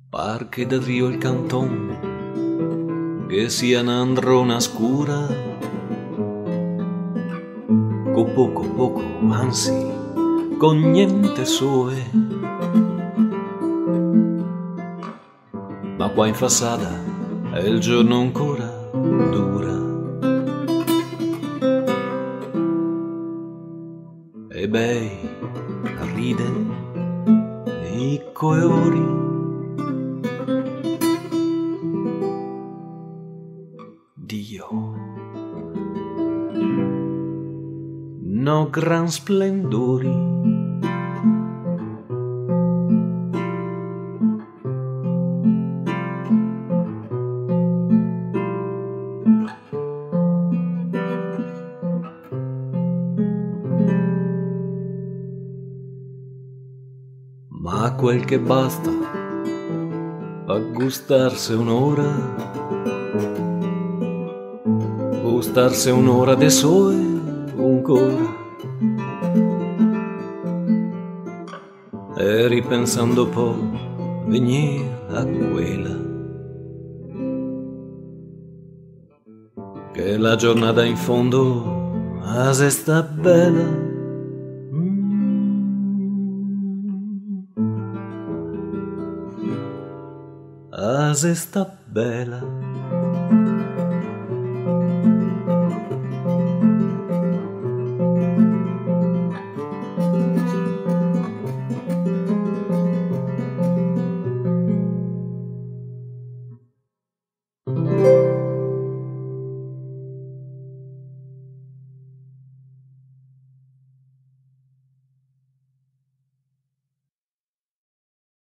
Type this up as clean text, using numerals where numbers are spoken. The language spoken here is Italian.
Parche del rio il canton, che sia un'androna scura, con poco, anzi, con niente sue. Ma qua in fassada è il giorno ancora dura, e bei ride i coeori. Dio, no gran splendori, ma quel che basta a gustarsi un'ora de sole ancora, e ripensando poi venir a quella che la giornata in fondo se sta bella. Se sta bella.